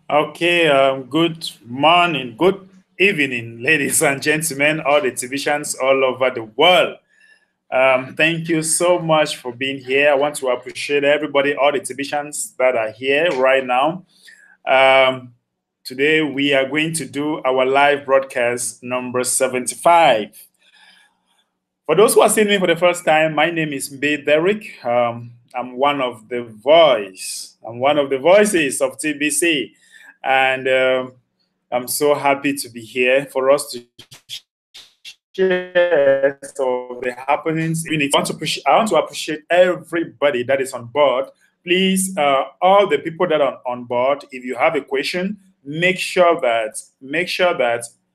Okay, good morning, good evening, ladies and gentlemen, all the exhibitions all over the world. Thank you so much for being here. I want to appreciate everybody, all the exhibitions that are here right now. Um, Today, we are going to do our live broadcast number 75. For those who are seeing me for the first time, my name is Mbe Derrick. I'm one of the voice. I'm one of the voices of TBC, and I'm so happy to be here for us to share some of the happenings. I want to appreciate everybody that is on board. Please, all the people that are on board, if you have a question, make sure that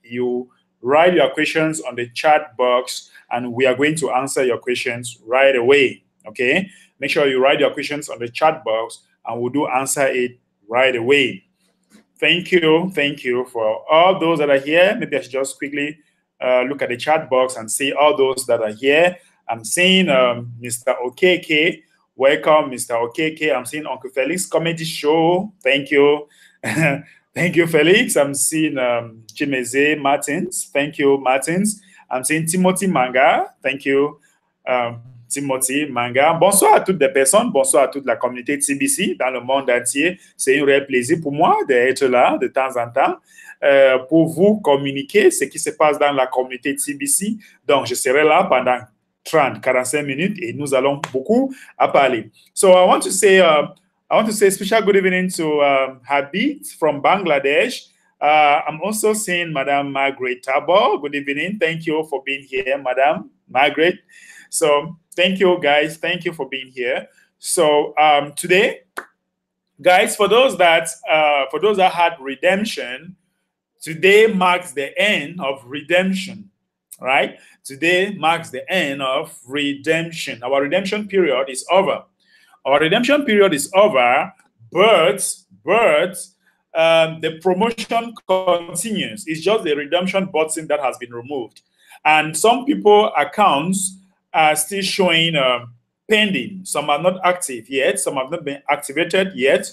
you write your questions on the chat box, and we are going to answer your questions right away. Okay, make sure you write your questions on the chat box, and we'll do answer it right away. Thank you for all those that are here. Maybe I should just quickly look at the chat box and see all those that are here. I'm seeing Mr. Okeke. Welcome, Mr. Okeke. I'm seeing Uncle Felix Comedy Show. Thank you. Thank you, Felix. I'm seeing Chimeze Martins. Thank you, Martins. I'm seeing Timothy Manga. Thank you, Timothy Manga. Bonsoir à toutes les personnes. Bonsoir à toute la communauté TBC dans le monde entier. C'est un réel plaisir pour moi d'être là de temps en temps pour vous communiquer ce qui se passe dans la communauté TBC. Donc, je serai là pendant 30-45 minutes et nous allons beaucoup à parler. So, I want to say special good evening to Habib from Bangladesh. I'm also seeing Madam Margaret Tabo. Good evening. Thank you for being here, Madam Margaret. So thank you, guys. Thank you for being here. So today, guys, for those that had redemption, today marks the end of redemption. Right? Today marks the end of redemption. Our redemption period is over. Our redemption period is over, but the promotion continues. It's just the redemption button that has been removed. And some people accounts are still showing pending. Some are not active yet. Some have not been activated yet.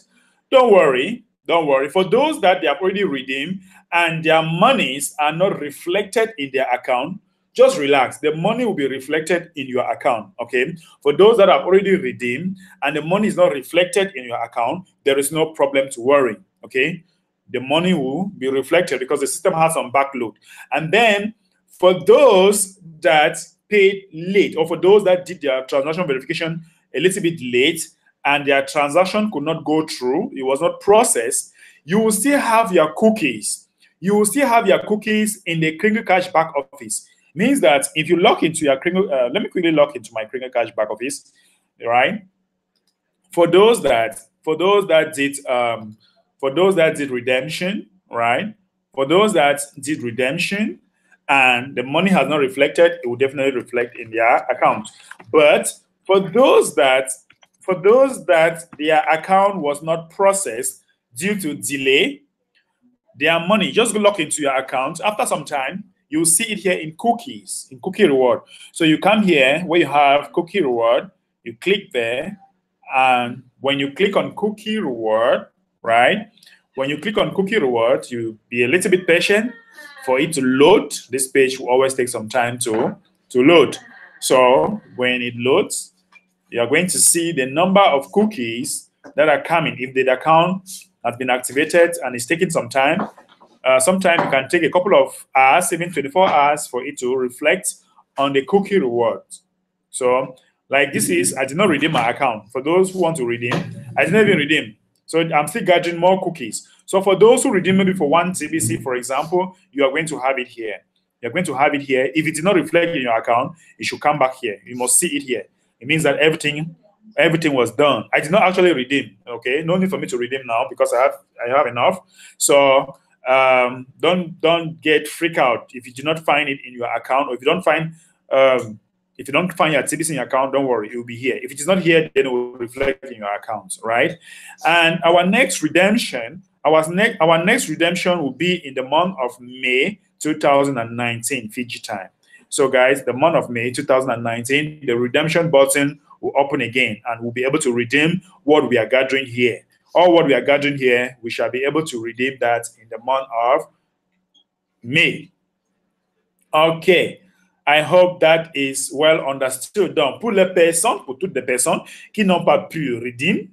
Don't worry. Don't worry. For those that they have already redeemed and their monies are not reflected in their account, just relax. The money will be reflected in your account, okay? For those that have already redeemed and the money is not reflected in your account, there is no problem to worry, okay? The money will be reflected because the system has some backload. And then for those that paid late, or for those that did their transaction verification a little bit late and their transaction could not go through, it was not processed, you will still have your cookies. You will still have your cookies in the Kringle Cash back office. Means that if you log into your Kringle, let me quickly log into my Kringle Cash back office, right? For those that did redemption, right? For those that did redemption and the money has not reflected, it will definitely reflect in their account. But for those that their account was not processed due to delay, their money, just log into your account. After some time, you'll see it here in cookies, in cookie reward. So you come here where you have cookie reward, you click there, and when you click on cookie reward, right? When you click on cookie reward, you be a little bit patient for it to load. This page will always take some time to load. So when it loads, you are going to see the number of cookies that are coming. If the account has been activated and it's taking some time, sometimes it can take a couple of hours, even 24 hours for it to reflect on the cookie reward. So like this is, I did not redeem my account. For those who want to redeem, I didn't even redeem. So I'm still gathering more cookies. So for those who redeem maybe for one TBC, for example, you are going to have it here. You're going to have it here. If it did not reflect in your account, it should come back here. You must see it here. It means that everything was done. I did not actually redeem. Okay, no need for me to redeem now because I have enough. So don't get freaked out if you do not find it in your account, or if you don't find your TBC in your account, don't worry, it will be here. If it is not here, then it will reflect in your account, right? And our next redemption will be in the month of May 2019 Fiji time. So guys, the month of May 2019, the redemption button will open again and we'll be able to redeem what we are gathering here. all what we are gathering here, we shall be able to redeem that in the month of May. Okay. I hope that is well understood. Donc, pour toutes les personnes qui n'ont pas pu redeem,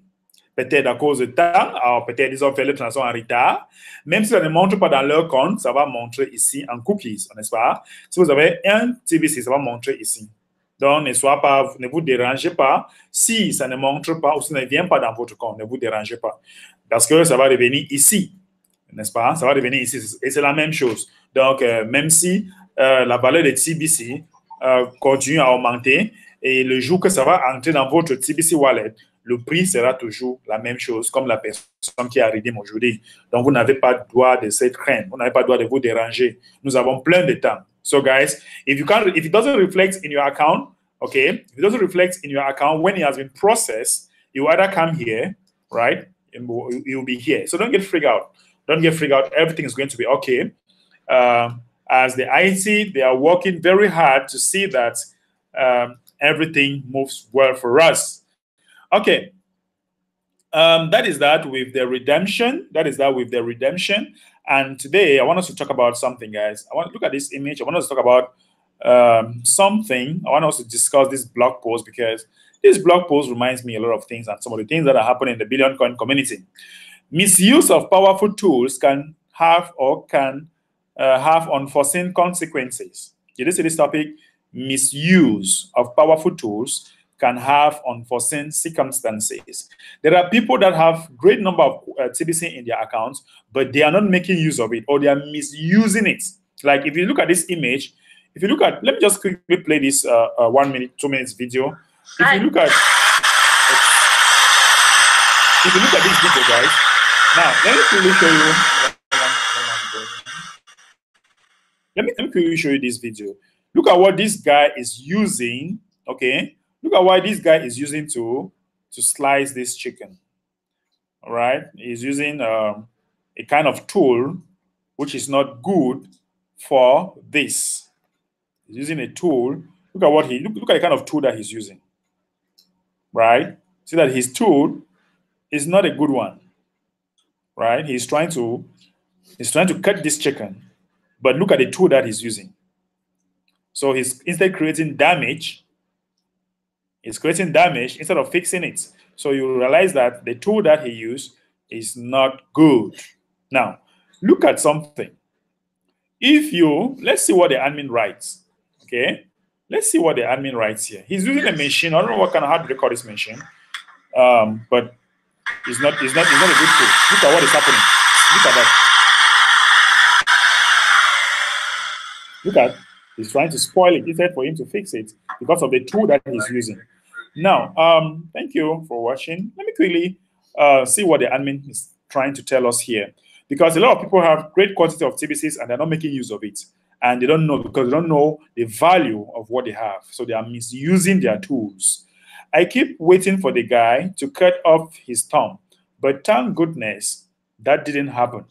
peut-être à cause de temps, alors peut-être ils ont fait le transaction en retard, même si ça ne montre pas dans leur compte, ça va montrer ici en cookies, n'est-ce pas? Si vous avez un TBC, ça va montrer ici. Donc, ne vous dérangez pas. Si ça ne montre pas ou si ça ne vient pas dans votre compte, ne vous dérangez pas. Parce que ça va revenir ici, n'est-ce pas? Ça va revenir ici. Et c'est la même chose. Donc, même si la valeur de TBC continue à augmenter et le jour que ça va entrer dans votre TBC wallet, le prix sera toujours la même chose comme la personne qui a redeem aujourd'hui. Donc, vous n'avez pas le droit de cette crainte. Vous n'avez pas le droit de vous déranger. Nous avons plein de temps. So, guys, if it doesn't reflect in your account, okay, if it doesn't reflect in your account when it has been processed, you either come here, right, and it will be here. So don't get freaked out. Don't get freaked out. Everything is going to be okay. As the IT, they are working very hard to see that everything moves well for us. Okay. That is that with the redemption. And today, I want us to talk about something, guys. I want to look at this image. I want us to talk about something. I want us to discuss this blog post because this blog post reminds me a lot of things and some of the things that are happening in the Billion Coin community. Misuse of powerful tools can have unforeseen consequences. Did you see this topic? Misuse of powerful tools can have unforeseen circumstances. There are people that have great number of TBC in their accounts, but they are not making use of it or they are misusing it. Like if you look at this image, if you look at, let me just quickly play this 1 minute, 2 minutes video. If you look at this video, guys, now let me quickly show you. Let me quickly show you this video. Look at what this guy is using. Okay. Look at what this guy is using to slice this chicken. All right, he's using a kind of tool which is not good for this. He's using a tool. Look at what look at the kind of tool that he's using. Right? See that his tool is not a good one. Right? He's trying to cut this chicken, but look at the tool that he's using. So he's instead creating damage. It's creating damage instead of fixing it. So you realize that the tool that he used is not good. Now, look at something. Let's see what the admin writes. Okay? Let's see what the admin writes here. He's using a machine. I don't know what kind of how to record this machine. But it's not a good tool. Look at what is happening. Look at that. Look at, he's trying to spoil it instead for him to fix it because of the tool that he's using. Now, thank you for watching. Let me quickly see what the admin is trying to tell us here. Because a lot of people have great quantity of TBCs and they're not making use of it. And they don't know because they don't know the value of what they have. So they are misusing their tools. I keep waiting for the guy to cut off his thumb. But thank goodness that didn't happen.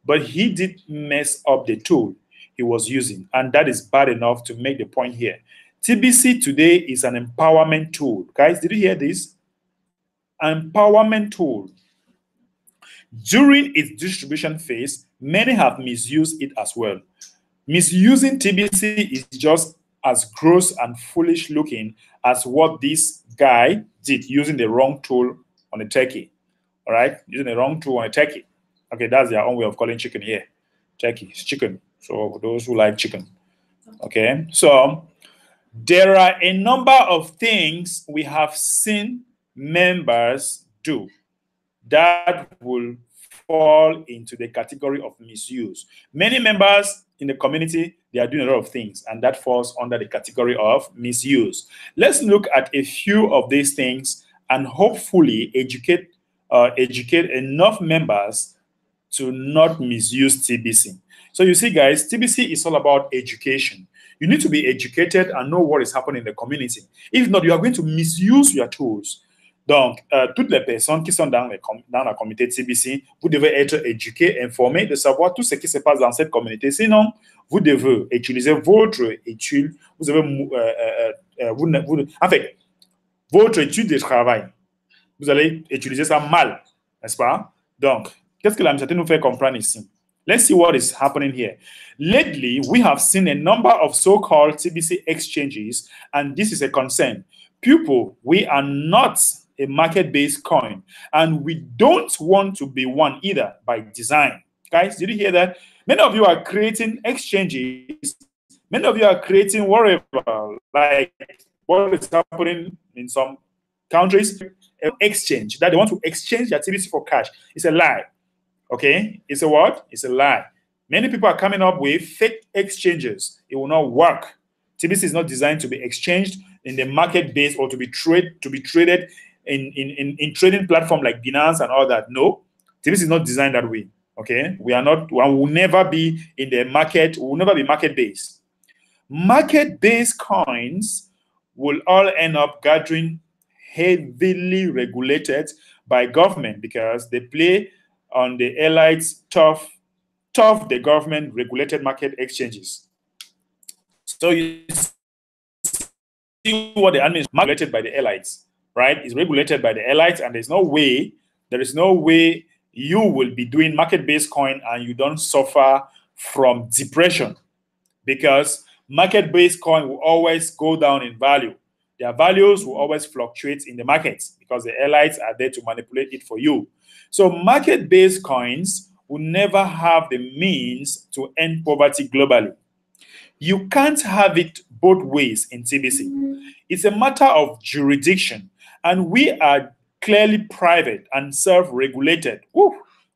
But he did mess up the tool he was using. And that is bad enough to make the point here. TBC today is an empowerment tool. Guys, did you hear this? An empowerment tool. During its distribution phase, many have misused it as well. Misusing TBC is just as gross and foolish looking as what this guy did using the wrong tool on a turkey. All right? Using the wrong tool on a turkey. Okay, that's their own way of calling chicken here. Turkey is chicken. So for those who like chicken. Okay, so there are a number of things we have seen members do that will fall into the category of misuse. Many members in the community, they are doing a lot of things, and that falls under the category of misuse. Let's look at a few of these things and hopefully educate enough members to not misuse TBC. So you see, guys, TBC is all about education. You need to be educated and know what is happening in the community. If not, you are going to misuse your tools. Donc, toutes les personnes qui sont dans la communauté TBC, vous devez être éduqués, informés, de savoir tout ce qui se passe dans cette communauté. Sinon, vous devez utiliser votre étude, en fait, votre étude de travail. Vous allez utiliser ça mal, n'est-ce pas? Donc, qu'est-ce que la MCT nous fait comprendre ici? Let's see what is happening here. Lately, we have seen a number of so-called TBC exchanges, and this is a concern. People, we are not a market-based coin, and we don't want to be one either by design. Guys, did you hear that? Many of you are creating exchanges. Many of you are creating whatever, like what is happening in some countries, exchange, that they want to exchange their TBC for cash. It's a lie. Okay? It's a what? It's a lie. Many people are coming up with fake exchanges. It will not work. TBC is not designed to be exchanged in the market base or to be traded in trading platform like Binance and all that. No, TBC is not designed that way. Okay? We are not, we will never be in the market, we will never be market based. Market based coins will all end up gathering heavily regulated by government because they play on the elites tough the government regulated market exchanges. So you see what the admin is regulated by the elites, right? It's regulated by the elites, and there is no way you will be doing market-based coin and you don't suffer from depression, because market-based coin will always go down in value. Their values will always fluctuate in the markets because the elites are there to manipulate it for you. So market-based coins will never have the means to end poverty globally. You can't have it both ways in TBC. It's a matter of jurisdiction, and we are clearly private and self-regulated.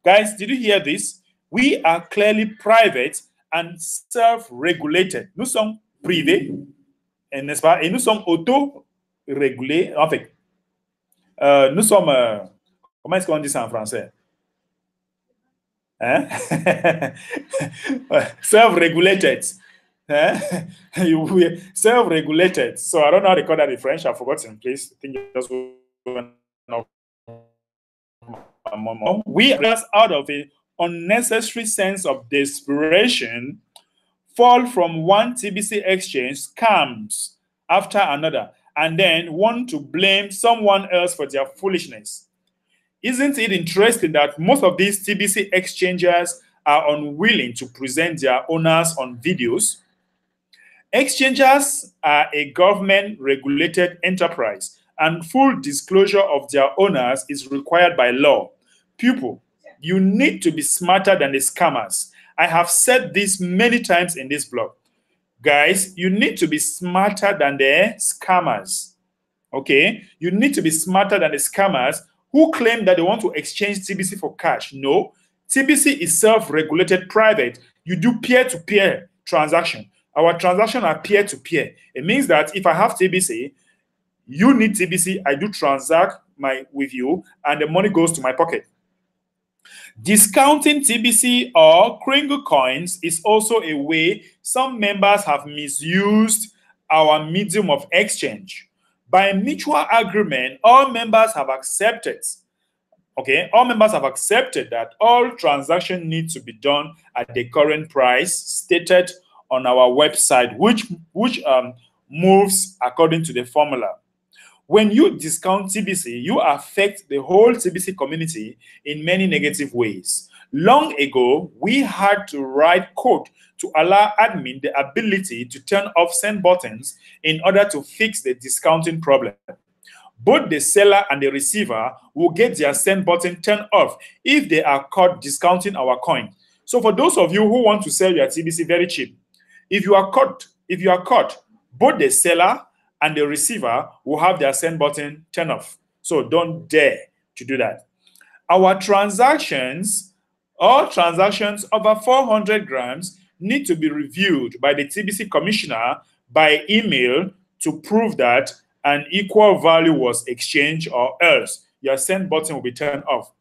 Guys, did you hear this? We are clearly private and self-regulated. Nous sommes privés, n'est-ce pas? Et nous sommes auto-régulés. En fait, nous sommes... comment est-ce qu'on dit ça en français? Hein? Self-regulated. Self-regulated. So I don't know how to call that in French. I've forgotten. Please, I think it just went off. We are out of an unnecessary sense of desperation, fall from one TBC exchange, scams after another, and then want to blame someone else for their foolishness. Isn't it interesting that most of these TBC exchangers are unwilling to present their owners on videos? Exchangers are a government-regulated enterprise, and full disclosure of their owners is required by law. People, you need to be smarter than the scammers. I have said this many times in this blog. Guys, you need to be smarter than the scammers. Okay? You need to be smarter than the scammers who claim that they want to exchange TBC for cash. No, TBC is self-regulated private. You do peer-to-peer transaction. Our transactions are peer-to-peer. It means that if I have TBC, you need TBC, I do transact with you, and the money goes to my pocket. Discounting TBC or Kringle coins is also a way some members have misused our medium of exchange. By mutual agreement, all members have accepted, all members have accepted that all transactions need to be done at the current price stated on our website, which moves according to the formula. When you discount TBC, you affect the whole TBC community in many negative ways. Long ago, we had to write code to allow admin the ability to turn off send buttons in order to fix the discounting problem. Both the seller and the receiver will get their send button turned off if they are caught discounting our coin. So for those of you who want to sell your TBC very cheap, if you are caught, both the seller and the receiver will have their send button turned off. So don't dare to do that. Our transactions, all transactions over 400 grams, need to be reviewed by the TBC commissioner by email to prove that an equal value was exchanged, or else your send button will be turned off.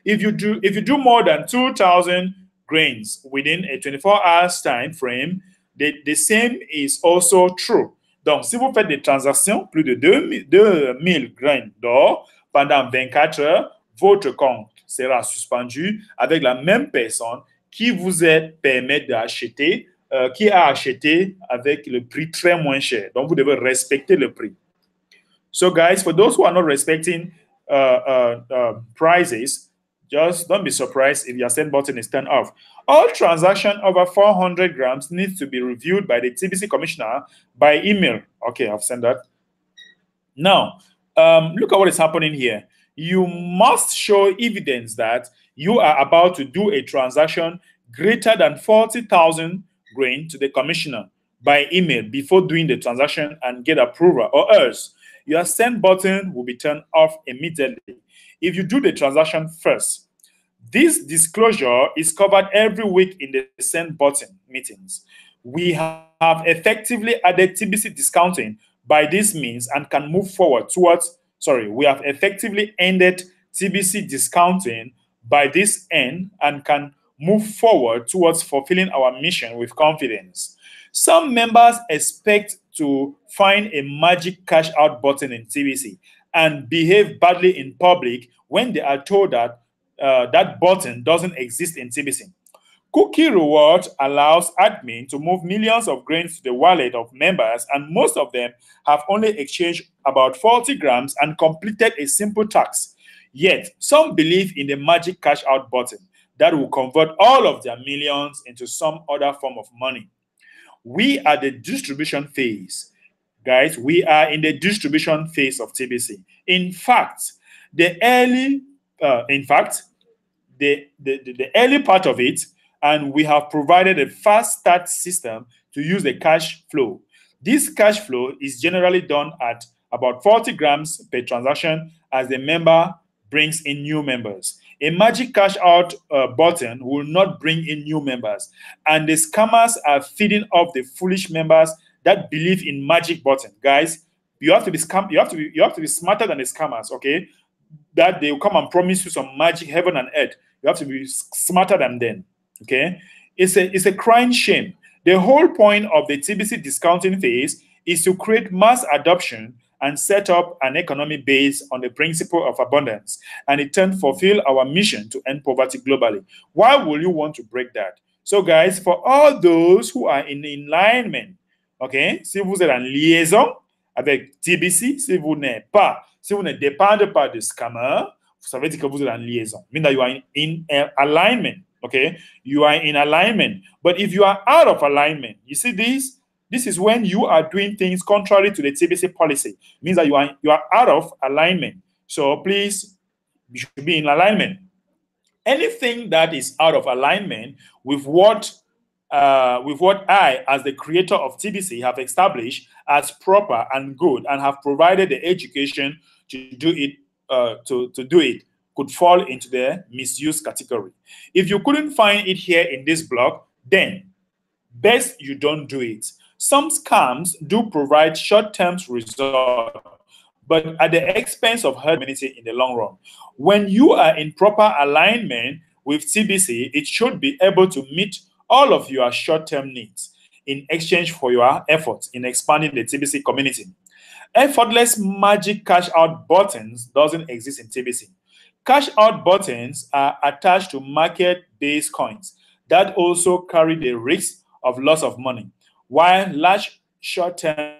If you do more than 2,000 grains within a 24 hours time frame, the same is also true. Donc, si vous faites des transactions, plus de 2000 grains d'or pendant 24 heures, votre compte sera suspendu avec la même personne qui vous permet d'acheter, qui a acheté avec le prix très moins cher. Donc, vous devez respecter le prix. So, guys, for those who are not respecting prices, Just don't be surprised if your send button is turned off. All transactions over 400 grams needs to be reviewed by the TBC commissioner by email. Okay, I've sent that. Now, look at what is happening here. You must show evidence that you are about to do a transaction greater than 40,000 grain to the commissioner by email before doing the transaction and get approval, or else your send button will be turned off immediately if you do the transaction first. This disclosure is covered every week in the send button meetings. We have effectively added TBC discounting by this means and can move forward towards, we have effectively ended TBC discounting by this end and can move forward towards fulfilling our mission with confidence. Some members expect to find a magic cash out button in TBC and behave badly in public when they are told that that button doesn't exist in TBC. Cookie Reward allows admin to move millions of grains to the wallet of members, and most of them have only exchanged about 40 grams and completed a simple task. Yet, some believe in the magic cash out button that will convert all of their millions into some other form of money. We are the distribution phase. Guys, we are in the distribution phase of TBC. In fact, the early part of it, and we have provided a fast start system to use the cash flow. This cash flow is generally done at about 40 grams per transaction as the member brings in new members. A magic cash out button will not bring in new members, and the scammers are feeding off the foolish members that believe in magic button. Guys, you have to be smarter than the scammers, okay? That they will come and promise you some magic heaven and earth. You have to be smarter than them. Okay, it's a crying shame. The whole point of the TBC discounting phase is to create mass adoption and set up an economy based on the principle of abundance, and in turn fulfill our mission to end poverty globally. Why will you want to break that? So guys, for all those who are in alignment, okay, si vous êtes en liaison avec TBC, si vous ne dépendez pas de scammer, ça veut dire que vous êtes en liaison. Mean that you are in alignment. Okay, you are in alignment. But if you are out of alignment, you see this is when you are doing things contrary to the TBC policy. It means that you are out of alignment. So please, you should be in alignment. Anything that is out of alignment with what I, as the creator of TBC, have established as proper and good, and have provided the education to do it, could fall into the misuse category. If you couldn't find it here in this blog, then best you don't do it. Some scams do provide short-term results, but at the expense of herd immunity in the long run. When you are in proper alignment with TBC, it should be able to meet all of your short-term needs in exchange for your efforts in expanding the TBC community. Effortless magic cash out buttons doesn't exist in TBC. Cash out buttons are attached to market-based coins that also carry the risk of loss of money, while large short-term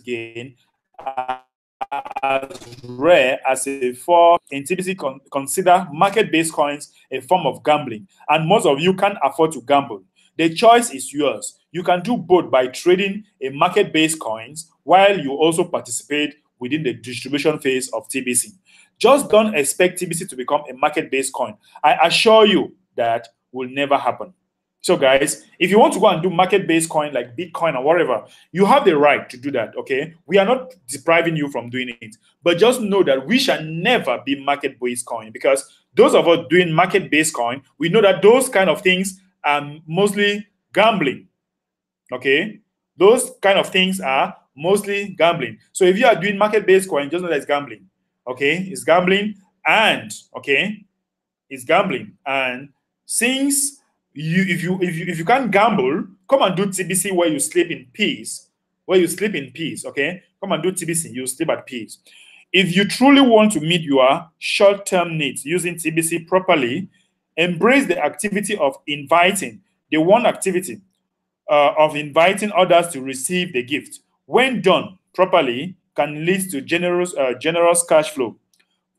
gain are as rare as a form. In TBC, consider market-based coins a form of gambling, and most of you can't afford to gamble. The choice is yours. You can do both by trading a market-based coins while you also participate within the distribution phase of TBC. Just don't expect TBC to become a market-based coin. I assure you that will never happen. So guys, if you want to go and do market-based coin like Bitcoin or whatever, you have the right to do that, okay? We are not depriving you from doing it. But just know that we shall never be market-based coin, because those of us doing market-based coin, we know that those kind of things are mostly gambling, okay? Those kind of things are mostly gambling. So if you are doing market-based coin, just know that it's gambling. Okay, it's gambling, and it's gambling. And since if you can't gamble, come and do TBC where you sleep in peace. Okay, come and do TBC, you sleep at peace. If you truly want to meet your short-term needs using TBC properly, embrace the activity of inviting. The one activity of inviting others to receive the gift, when done properly, can lead to generous cash flow.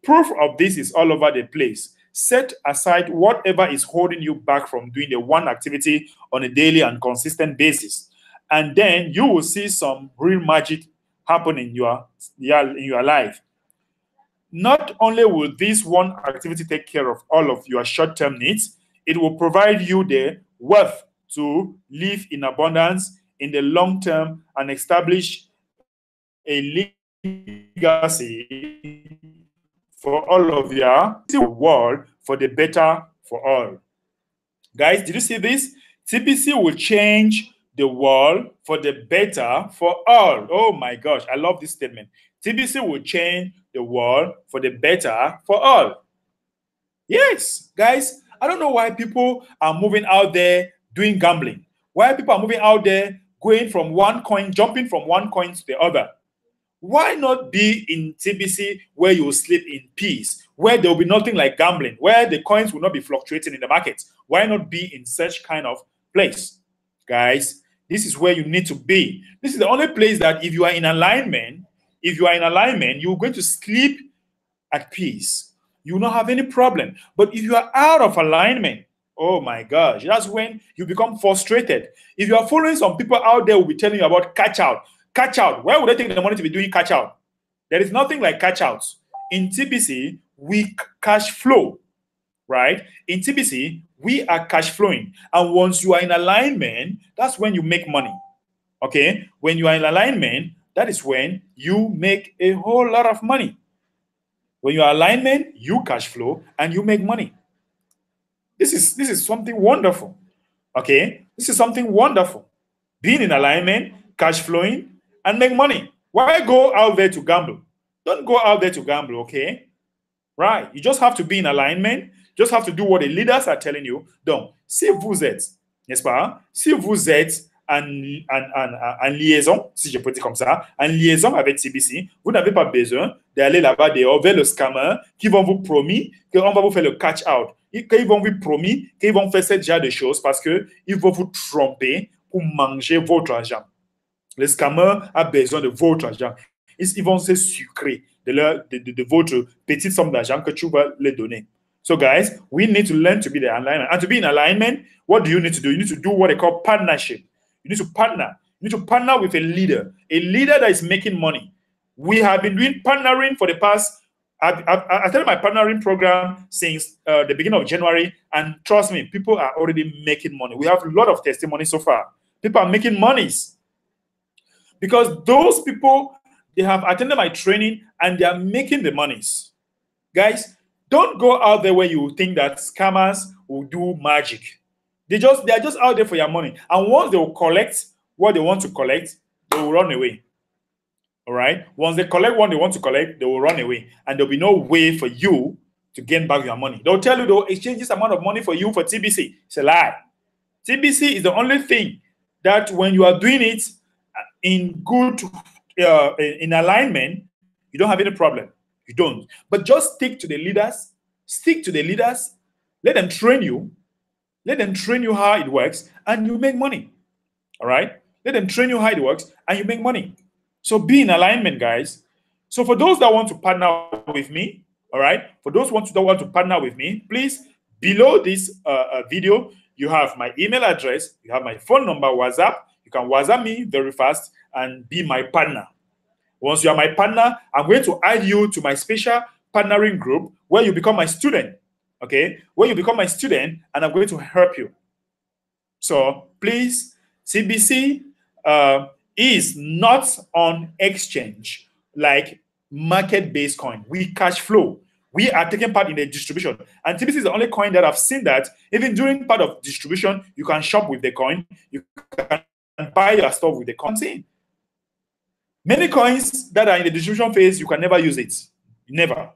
Proof of this is all over the place. set aside whatever is holding you back from doing the one activity on a daily and consistent basis. And then you will see some real magic happen in your life. Not only will this one activity take care of all of your short-term needs, it will provide you the wealth to live in abundance in the long term and establish a legacy for all of your world for the better for all. Guys, did you see this? TBC will change the world for the better for all. Oh my gosh, I love this statement. TBC will change the world for the better for all. Yes, guys, I don't know why people are moving out there doing gambling. Why people are moving out there going from one coin, jumping from one coin to the other. Why not be in TBC where you will sleep in peace, where there will be nothing like gambling, where the coins will not be fluctuating in the market? Why not be in such kind of place? Guys, this is where you need to be. This is the only place that if you are in alignment, you're going to sleep at peace. You will not have any problem. But if you are out of alignment, oh my gosh, that's when you become frustrated. If you are following some people out there who will be telling you about catch out. Catch out. Where would they take the money to be doing catch out? There is nothing like catch outs. In TBC, we cash flow, right? In TBC, we are cash flowing. And once you are in alignment, that's when you make money. Okay? When you are in alignment, that is when you make a whole lot of money. When you are in alignment, you cash flow and you make money. This is something wonderful. Okay? This is something wonderful. Being in alignment, cash flowing, and make money. Why go out there to gamble? Don't go out there to gamble, okay? Right. You just have to be in alignment. Just have to do what the leaders are telling you. Donc, si vous êtes, n'est-ce pas? Si vous êtes en liaison, si je peux dire comme ça, en liaison avec TBC, vous n'avez pas besoin d'aller là-bas dehors vers le scammer qui vont vous promettre qu'on va vous faire le catch out. Qu'ils vont vous promettre qu'ils vont faire ce genre de choses parce qu'ils vont vous tromper pour manger votre argent. Le scammer a besoin de votre argent. Ils vont se sucrer de votre petite somme d'argent que tu vas leur donner. So guys, we need to learn to be in alignment. And to be in alignment, what do? You need to do what they call partnership. You need to partner. You need to partner with a leader that is making money. We have been doing partnering for the past, I started my partnering program since the beginning of January, and trust me, people are already making money. We have a lot of testimony so far. People are making monies. Because those people, they have attended my training and they are making the monies. Guys, don't go out there where you think that scammers will do magic. They are just out there for your money. And once they will collect what they want to collect, they will run away. All right? Once they collect what they want to collect, they will run away. And there'll be no way for you to gain back your money. They'll tell you they'll exchange this amount of money for you for TBC. It's a lie. TBC is the only thing that when you are doing it, in good, in alignment, you don't have any problem. You don't. But just stick to the leaders. Stick to the leaders. Let them train you. Let them train you how it works, and you make money. All right? Let them train you how it works, and you make money. So be in alignment, guys. So for those that want to partner with me, all right? For those that want to partner with me, please, below this video, you have my email address, you have my phone number, WhatsApp. You can WhatsApp me very fast and be my partner. Once you are my partner, I'm going to add you to my special partnering group where you become my student. Okay? Where you become my student, and I'm going to help you. So please, TBC is not on exchange like market-based coin. We cash flow. We are taking part in the distribution. And TBC is the only coin that I've seen that even during part of distribution, you can shop with the coin. You can buy your stuff with the coin. Many coins that are in the distribution phase, you can never use it. Never.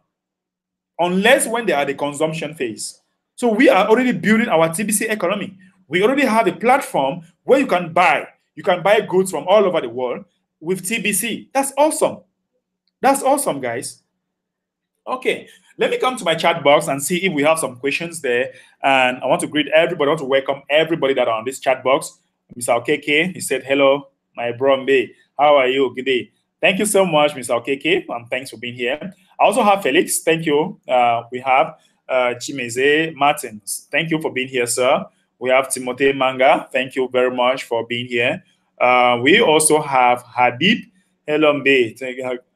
Unless when they are the consumption phase. So we are already building our TBC economy. We already have a platform where you can buy. You can buy goods from all over the world with TBC. That's awesome. That's awesome, guys. Okay, let me come to my chat box and see if we have some questions there. And I want to greet everybody. I want to welcome everybody that are on this chat box. Mr. Okeke, he said, hello, my Brombe. How are you? Good day. Thank you so much, Mr. Okeke, and thanks for being here. I also have Felix. Thank you. We have Chimeze Martins. Thank you for being here, sir. We have Timothy Manga. Thank you very much for being here. We also have Habib Helombe.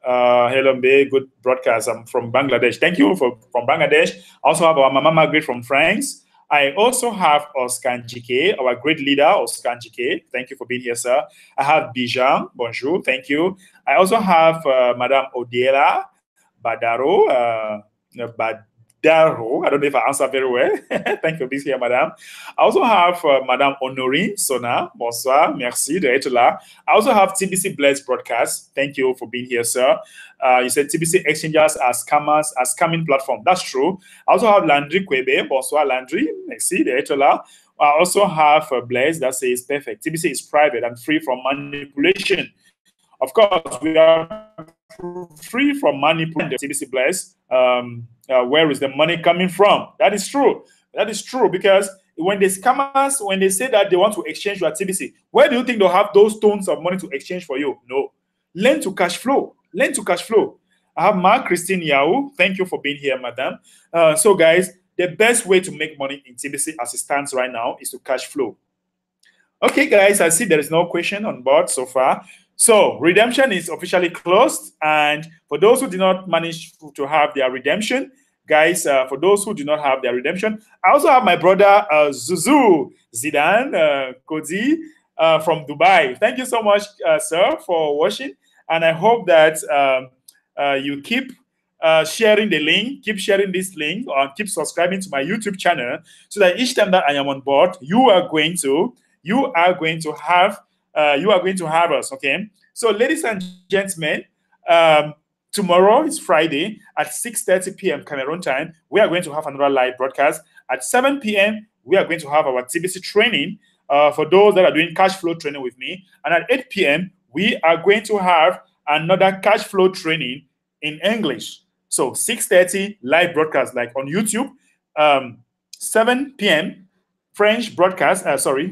Helombe, good broadcast. I'm from Bangladesh. Thank you from Bangladesh. I also have our Mama Margaret from France. I also have Oscar Njike, our great leader, Oscar Njike. Thank you for being here, sir. I have Bijan. Bonjour. Thank you. I also have Madame Odiela Badaro. Badaro. I don't know if I answered very well. Thank you for being here, Madame. I also have Madame Honorine Sona. Bonsoir. Merci d'être là. I also have TBC Blessed Broadcast. Thank you for being here, sir. You said TBC Exchangers are scammers, are scamming platform. That's true. I also have Landry Kwebe. Bonsoir, Landry. Merci d'être là. I also have Blaise that says perfect. TBC is private and free from manipulation. Of course, we are free from manipulation. TBC Blaise. Where is the money coming from? That is true. That is true, because when the scammers, when they say that they want to exchange your TBC, where do you think they'll have those tons of money to exchange for you? No. Learn to cash flow. Learn to cash flow. I have Mark Christine Yao. Thank you for being here, madam. So, guys, the best way to make money in TBC as it stands right now is to cash flow. Okay, guys, I see there is no question on board so far. So, redemption is officially closed. And for those who did not manage to have their redemption, guys, for those who do not have their redemption, I also have my brother Zuzu Zidane Kodi from Dubai. Thank you so much, sir, for watching. And I hope that you keep sharing the link, keep sharing this link, or keep subscribing to my YouTube channel, so that each time that I am on board, you are going to have us. Okay. So, ladies and gentlemen, tomorrow is Friday at 6:30 p.m. Cameroon time. We are going to have another live broadcast. At 7 p.m., we are going to have our TBC training for those that are doing cash flow training with me. And at 8 p.m., we are going to have another cash flow training in English. So 6:30 live broadcast, like on YouTube. 7 p.m. French broadcast,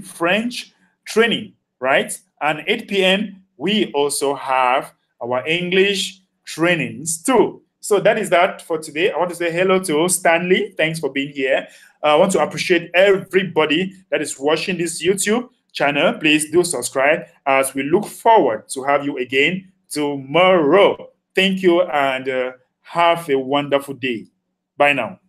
French training, right? And 8 p.m. we also have our English trainings too. So that is that for today. I want to say hello to Stanley. Thanks for being here. I want to appreciate everybody that is watching this YouTube channel. Please do subscribe, as we look forward to have you again tomorrow. Thank you, and have a wonderful day. Bye now.